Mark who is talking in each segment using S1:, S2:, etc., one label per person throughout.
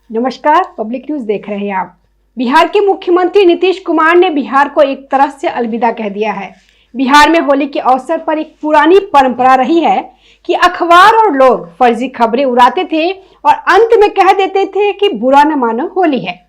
S1: नमस्कार, public news देख रहे हैं आप। बिहार के मुख्यमंत्री नीतीश कुमार ने बिहार को एक तरह से अलविदा कह दिया है। बिहार में होली के अवसर पर एक पुरानी परंपरा रही है कि अखबार और लोग फर्जी खबरें उड़ाते थे और अंत में कह देते थे कि बुरा न मानो होली है।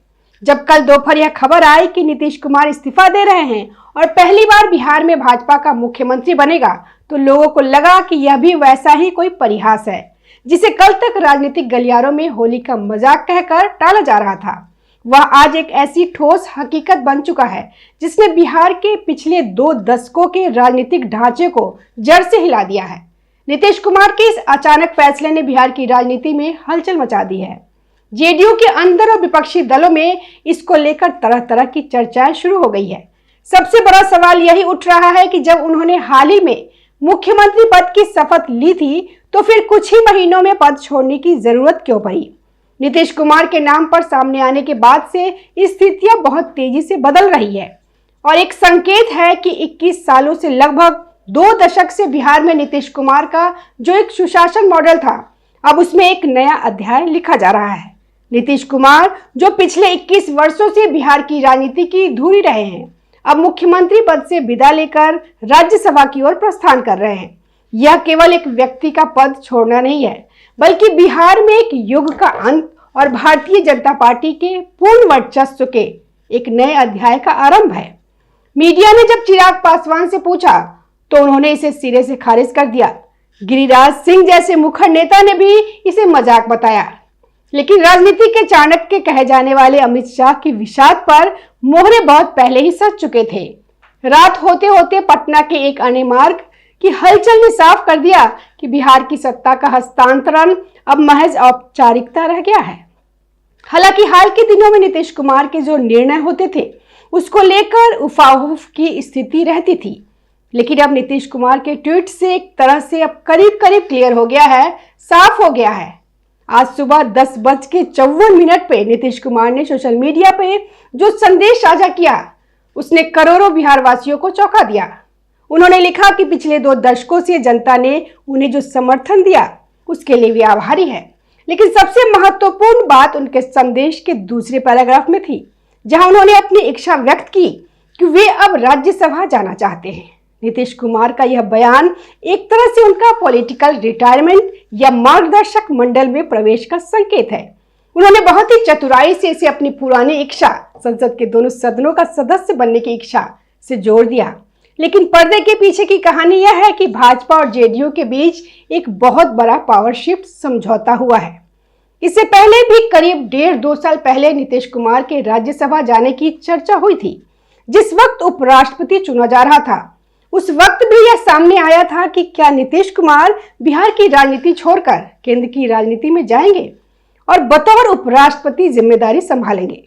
S1: जब कल दोपहर यह खबर आई कि नीतीश कुमार इस्तीफा दे रहे हैं और पहली बार बिहार में भाजपा का मुख्यमंत्री बनेगा, तो लोगों को लगा कि यह भी वैसा ही कोई परिहास है जिसे कल तक राजनीतिक गलियारों में होली का मजाक कहकर टाला जा रहा था। वह आज एक ऐसी ठोस हकीकत बन चुका है जिसने बिहार के पिछले 2 दशकों के राजनीतिक ढांचे को जड़ से हिला दिया है। नीतीश कुमार के इस अचानक फैसले ने बिहार की राजनीति में हलचल मचा दी है। जेडीयू के अंदर और विपक्षी दलों में इसको लेकर तरह तरह की चर्चाएं शुरू हो गई है। सबसे बड़ा सवाल यही उठ रहा है कि जब उन्होंने हाल ही में मुख्यमंत्री पद की शपथ ली थी तो फिर कुछ ही महीनों में पद छोड़ने की जरूरत क्यों पड़ी। नीतीश कुमार के नाम पर सामने आने के बाद से स्थितियां बहुत तेजी से बदल रही है और एक संकेत है कि 21 सालों से लगभग 2 दशक से बिहार में नीतीश कुमार का जो एक सुशासन मॉडल था, अब उसमें एक नया अध्याय लिखा जा रहा है। नीतीश कुमार जो पिछले 21 वर्षों से बिहार की राजनीति की धुरी रहे हैं, अब मुख्यमंत्री पद से विदा लेकर राज्यसभा की ओर प्रस्थान कर रहे हैं। यह केवल एक व्यक्ति का पद छोड़ना नहीं है, बल्कि बिहार में एक युग का अंत और भारतीय जनता पार्टी के पूर्ण वर्चस्व के एक नए अध्याय का आरंभ है। मीडिया ने जब चिराग पासवान से पूछा तो उन्होंने इसे सिरे से खारिज कर दिया। गिरिराज सिंह जैसे मुखर नेता ने भी इसे मजाक बताया, लेकिन राजनीति के चाणक्य कहे जाने वाले अमित शाह की विषाद पर मोहरे बहुत पहले ही सज चुके थे। रात होते होते पटना के एक अन्य मार्ग की हलचल ने साफ कर दिया कि बिहार की सत्ता का हस्तांतरण अब महज औपचारिकता रह गया है। हालांकि हाल के दिनों में नीतीश कुमार के जो निर्णय होते थे उसको लेकर उफाउफ की स्थिति रहती थी, लेकिन अब नीतीश कुमार के ट्वीट से एक तरह से अब करीब करीब क्लियर हो गया है, साफ हो गया है। आज सुबह 10:54 पे नीतीश कुमार ने सोशल मीडिया पे जो संदेश साझा किया उसने करोड़ों बिहार वासियों को चौंका दिया। उन्होंने लिखा कि पिछले 2 दशकों से जनता ने उन्हें जो समर्थन दिया उसके लिए वे आभारी है, लेकिन सबसे महत्वपूर्ण बात उनके संदेश के दूसरे पैराग्राफ में थी, जहां उन्होंने अपनी इच्छा व्यक्त की कि वे अब राज्यसभा जाना चाहते हैं। नीतीश कुमार का यह बयान एक तरह से उनका पॉलिटिकल रिटायरमेंट या मार्गदर्शक मंडल में प्रवेश का संकेत है। उन्होंने बहुत ही चतुराई से इसे अपनी पुरानी इच्छा, संसद के दोनों सदनों का सदस्य बनने की इच्छा से जोड़ दिया। लेकिन पर्दे के पीछे की कहानी यह है कि भाजपा और जेडीयू के बीच एक बहुत बड़ा पावर शिफ्ट समझौता हुआ है। इससे पहले भी करीब 1.5-2 साल पहले नीतीश कुमार के राज्यसभा जाने की चर्चा हुई थी। जिस वक्त उपराष्ट्रपति चुना जा रहा था उस वक्त भी यह सामने आया था कि क्या नीतीश कुमार बिहार की राजनीति छोड़कर केंद्र की राजनीति में जाएंगे और बतौर उपराष्ट्रपति जिम्मेदारी संभालेंगे।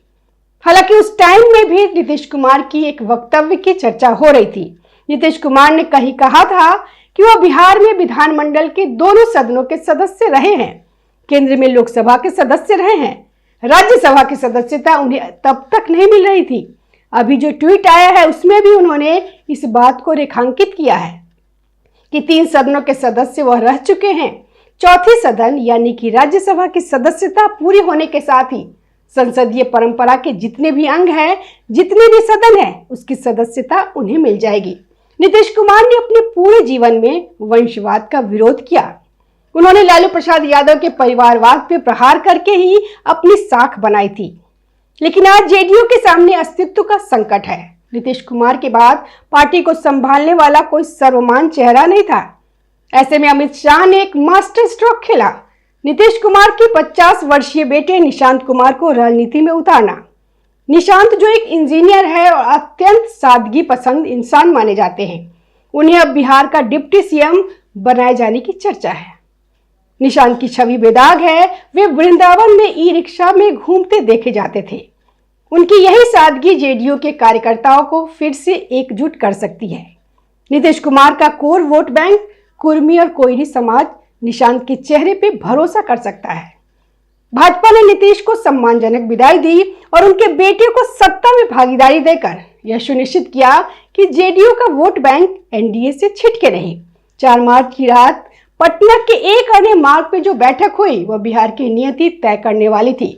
S1: हालांकि उस टाइम में भी नीतीश कुमार की एक वक्तव्य की चर्चा हो रही थी। नीतीश कुमार ने कहीं कहा था कि वह बिहार में विधानमंडल के दोनों सदनों के सदस्य रहे हैं, केंद्र में लोकसभा के सदस्य रहे हैं, राज्यसभा की सदस्यता उन्हें तब तक नहीं मिल रही थी। अभी जो ट्वीट आया है उसमें भी उन्होंने इस बात को रेखांकित किया है कि 3 सदनों के सदस्य वह रह चुके हैं। चौथी सदन यानी कि राज्यसभा की सदस्यता पूरी होने के साथ ही संसदीय परंपरा के जितने भी अंग हैं, जितने भी सदन हैं, उसकी सदस्यता उन्हें मिल जाएगी। नीतीश कुमार ने अपने पूरे जीवन में वंशवाद का विरोध किया। उन्होंने लालू प्रसाद यादव के परिवारवाद पर प्रहार करके ही अपनी साख बनाई थी। लेकिन आज जेडीयू के सामने अस्तित्व का संकट है। नीतीश कुमार के बाद पार्टी को संभालने वाला कोई सर्वमान्य चेहरा नहीं था। ऐसे में अमित शाह ने एक मास्टर स्ट्रोक खेला, नीतीश कुमार के 50 वर्षीय बेटे निशांत कुमार को राजनीति में उतारना। निशांत जो एक इंजीनियर है और अत्यंत सादगी पसंद इंसान माने जाते हैं, उन्हें अब बिहार का डिप्टी सीएम बनाए जाने की चर्चा है। निशांत की छवि बेदाग है। वे वृंदावन में ई रिक्शा में घूमते देखे जाते थे। उनकी यही सादगी जेडीयू के कार्यकर्ताओं को फिर से एकजुट कर सकती है। नीतीश कुमार का कोर वोट बैंक कुर्मी और कोयरी समाज निशांत के चेहरे पे भरोसा कर सकता है। भाजपा ने नीतीश को सम्मानजनक विदाई दी और उनके बेटे को सत्ता में भागीदारी देकर यह सुनिश्चित किया कि जेडीयू का वोट बैंक एनडीए से छिटके नहीं। 4 मार्च की रात पटना के एक अन्य मार्ग पे जो बैठक हुई वह बिहार की नियति तय करने वाली थी।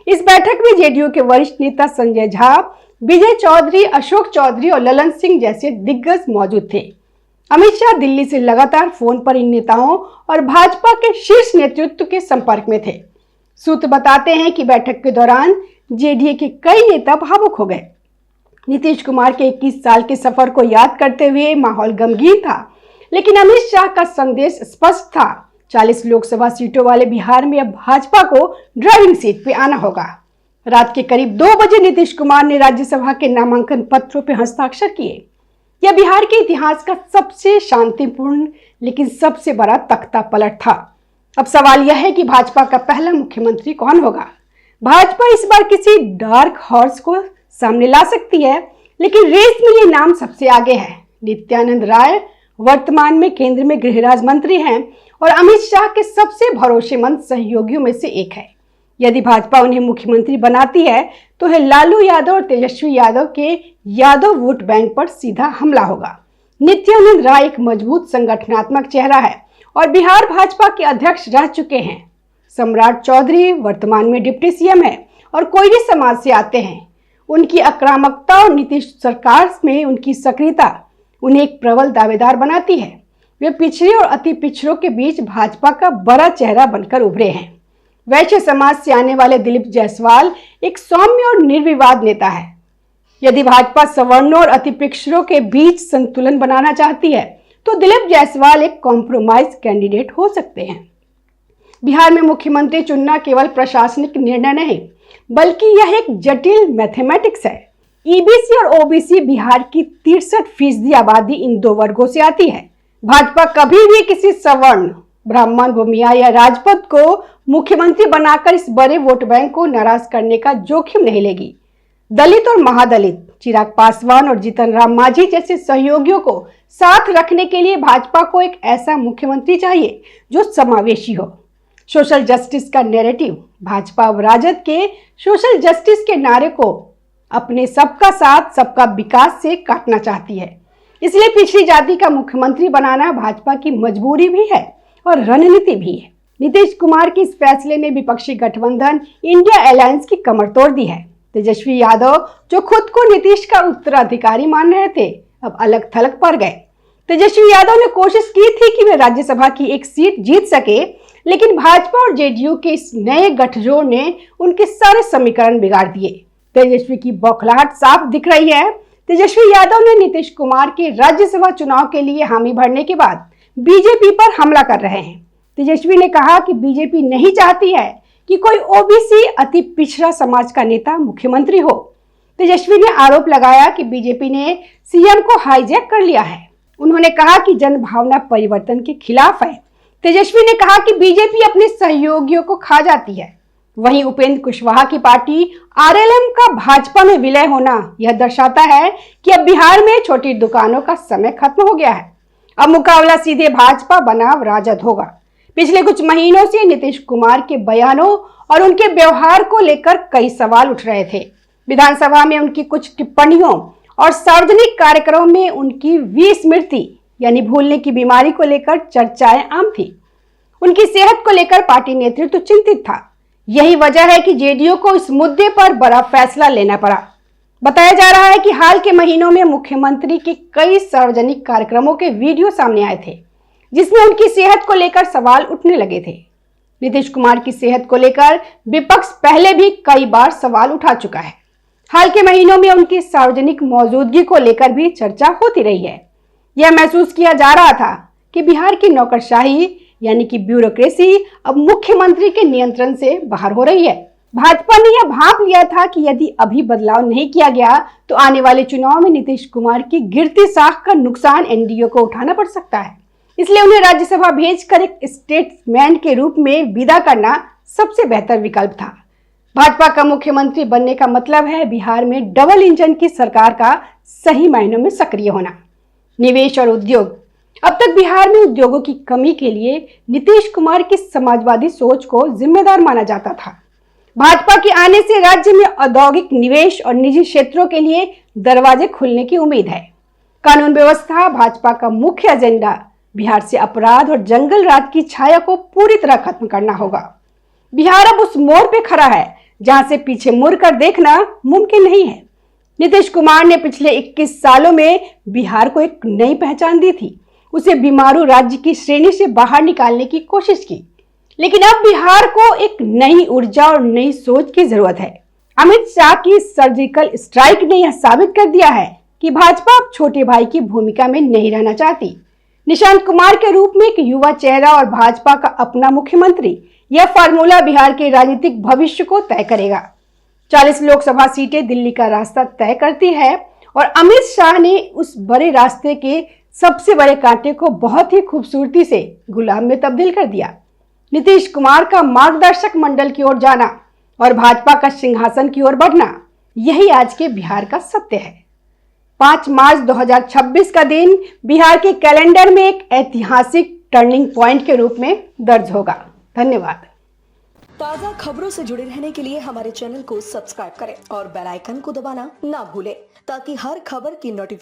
S1: इस बैठक में जेडीयू के वरिष्ठ नेता संजय झा, विजय चौधरी, अशोक चौधरी और ललन सिंह जैसे दिग्गज मौजूद थे। अमित शाह दिल्ली से लगातार फोन पर इन नेताओं और भाजपा के शीर्ष नेतृत्व के संपर्क में थे। सूत्र बताते हैं कि बैठक के दौरान जेडीयू के कई नेता भावुक हो गए। नीतीश कुमार के 21 साल के सफर को याद करते हुए माहौल गमगीन था, लेकिन अमित शाह का संदेश स्पष्ट था। 40 लोकसभा सीटों वाले बिहार में अब भाजपा को ड्राइविंग सीट पे आना होगा। रात के करीब 2 बजे नीतीश कुमार ने राज्यसभा के नामांकन पत्रों पर हस्ताक्षर किए। यह बिहार के इतिहास का सबसे शांतिपूर्ण लेकिन सबसे बड़ा तख्ता पलट था। अब सवाल यह है कि भाजपा का पहला मुख्यमंत्री कौन होगा। भाजपा इस बार किसी डार्क हॉर्स को सामने ला सकती है, लेकिन रेस में ये नाम सबसे आगे है। नित्यानंद राय वर्तमान में केंद्र में गृह राज्य मंत्री हैं और अमित शाह के सबसे भरोसेमंद सहयोगियों में से एक है। यदि भाजपा उन्हें मुख्यमंत्री बनाती है तो है लालू यादव और तेजस्वी यादव के यादव वोट बैंक पर सीधा हमला होगा। नित्यानंद राय एक मजबूत संगठनात्मक चेहरा है और बिहार भाजपा के अध्यक्ष रह चुके हैं। सम्राट चौधरी वर्तमान में डिप्टी सीएम है और कोयरी समाज से आते हैं। उनकी आक्रामकता और नीतीश सरकार में उनकी सक्रियता उन्हें एक प्रबल दावेदार बनाती है। वे पिछड़े और अति पिछड़ों के बीच भाजपा का बड़ा चेहरा बनकर उभरे हैं। वैश्य समाज से आने वाले दिलीप जायसवाल एक सौम्य और निर्विवाद नेता है। यदि भाजपा सवर्णों और अति पिछड़ों के बीच संतुलन बनाना चाहती है तो दिलीप जायसवाल एक कॉम्प्रोमाइज कैंडिडेट हो सकते हैं। बिहार में मुख्यमंत्री चुनना केवल प्रशासनिक निर्णय नहीं, बल्कि यह एक जटिल मैथमेटिक्स है। ईबीसी और ओबीसी बिहार की 63% आबादी इन 2 वर्गों से आती है। भाजपा कभी भी किसी सवर्ण, ब्राह्मण, भूमिया या राजपूत को मुख्यमंत्री बनाकर इस बड़े वोट बैंक को नाराज करने का जोखिम नहीं लेगी। दलित और महादलित, चिराग पासवान और जीतन राम मांझी जैसे सहयोगियों को साथ रखने के लिए भाजपा को एक ऐसा मुख्यमंत्री चाहिए जो समावेशी हो। सोशल जस्टिस का नैरेटिव, भाजपा अब राजद के सोशल जस्टिस के नारे को अपने सबका साथ सबका विकास से काटना चाहती है। इसलिए पिछड़ी जाति का मुख्यमंत्री बनाना भाजपा की मजबूरी भी है और रणनीति भी है। नीतीश कुमार के इस फैसले ने विपक्षी गठबंधन इंडिया अलायंस की कमर तोड़ दी है। तेजस्वी यादव जो खुद को नीतीश का उत्तराधिकारी मान रहे थे, अब अलग थलग पड़ गए। तेजस्वी यादव ने कोशिश की थी कि वे राज्यसभा की एक सीट जीत सके, लेकिन भाजपा और जेडीयू के इस नए गठजोड़ ने उनके सारे समीकरण बिगाड़ दिए। तेजस्वी की बौखलाहट साफ दिख रही है। तेजस्वी यादव ने नीतीश कुमार के राज्यसभा चुनाव के लिए हामी भरने के बाद बीजेपी पर हमला कर रहे हैं। तेजस्वी ने कहा कि बीजेपी नहीं चाहती है कि कोई ओबीसी अति पिछड़ा समाज का नेता मुख्यमंत्री हो। तेजस्वी ने आरोप लगाया कि बीजेपी ने सीएम को हाईजैक कर लिया है। उन्होंने कहा कि जनभावना परिवर्तन के खिलाफ है। तेजस्वी ने कहा कि बीजेपी अपने सहयोगियों को खा जाती है। वहीं उपेंद्र कुशवाहा की पार्टी आरएलएम का भाजपा में विलय होना यह दर्शाता है कि अब बिहार में छोटी दुकानों का समय खत्म हो गया है। अब मुकाबला सीधे भाजपा बनाम राजद होगा। पिछले कुछ महीनों से नीतीश कुमार के बयानों और उनके व्यवहार को लेकर कई सवाल उठ रहे थे। विधानसभा में उनकी कुछ टिप्पणियों और सार्वजनिक कार्यक्रमों में उनकी विस्मृति यानी भूलने की बीमारी को लेकर चर्चाएं आम थी। उनकी सेहत को लेकर पार्टी नेतृत्व चिंतित था। यही वजह है कि जेडीयू को इस मुद्दे पर बड़ा फैसला लेना पड़ा। बताया जा रहा है कि हाल के महीनों में मुख्यमंत्री के कई सार्वजनिक कार्यक्रमों के वीडियो सामने आए थे, जिसमें उनकी सेहत को लेकर सवाल उठने लगे थे। नीतीश कुमार की सेहत को लेकर विपक्ष पहले भी कई बार सवाल उठा चुका है। हाल के महीनों में उनकी सार्वजनिक मौजूदगी को लेकर भी चर्चा होती रही है। यह महसूस किया जा रहा था कि बिहार की नौकरशाही यानी कि ब्यूरोक्रेसी अब मुख्यमंत्री के नियंत्रण से बाहर हो रही है। भाजपा ने यह भांप लिया था कि यदि अभी बदलाव नहीं किया गया तो आने वाले चुनाव में नीतीश कुमार की गिरती साख का नुकसान एनडीए को उठाना पड़ सकता है। इसलिए उन्हें राज्यसभा भेजकर एक स्टेट्समैन के रूप में विदा करना सबसे बेहतर विकल्प था। भाजपा का मुख्यमंत्री बनने का मतलब है बिहार में डबल इंजन की सरकार का सही मायनों में सक्रिय होना। निवेश और उद्योग, अब तक बिहार में उद्योगों की कमी के लिए नीतीश कुमार की समाजवादी सोच को जिम्मेदार माना जाता था। भाजपा के आने से राज्य में औद्योगिक निवेश और निजी क्षेत्रों के लिए दरवाजे खुलने की उम्मीद है। कानून व्यवस्था, भाजपा का मुख्य एजेंडा बिहार से अपराध और जंगल राज की छाया को पूरी तरह खत्म करना होगा। बिहार अब उस मोड़ पे खड़ा है जहां से पीछे मुड़कर देखना मुमकिन नहीं है। नीतीश कुमार ने पिछले 21 सालों में बिहार को एक नई पहचान दी थी, उसे बीमारू राज्य की श्रेणी से बाहर निकालने की कोशिश की। लेकिन अब बिहार को एक नई ऊर्जा और नई सोच की जरूरत है। अमित शाह की सर्जिकल स्ट्राइक ने यह साबित कर दिया है कि भाजपा अब छोटे भाई की भूमिका में नहीं रहना चाहती। निशांत कुमार के रूप में एक युवा चेहरा और भाजपा का अपना मुख्यमंत्री, यह फार्मूला बिहार के राजनीतिक भविष्य को तय करेगा। 40 लोकसभा सीटें दिल्ली का रास्ता तय करती है और अमित शाह ने उस बड़े रास्ते के सबसे बड़े कांटे को बहुत ही खूबसूरती से गुलाब में तब्दील कर दिया। नीतीश कुमार का मार्गदर्शक मंडल की ओर जाना और भाजपा का सिंहासन की ओर बढ़ना, यही आज के बिहार का सत्य है। 5 मार्च 2026 का दिन बिहार के कैलेंडर में एक ऐतिहासिक टर्निंग पॉइंट के रूप में दर्ज होगा। धन्यवाद।
S2: ताज़ा खबरों से जुड़े रहने के लिए हमारे चैनल को सब्सक्राइब करें और बेल आइकन को दबाना ना भूलें ताकि हर खबर की नोटिफिकेशन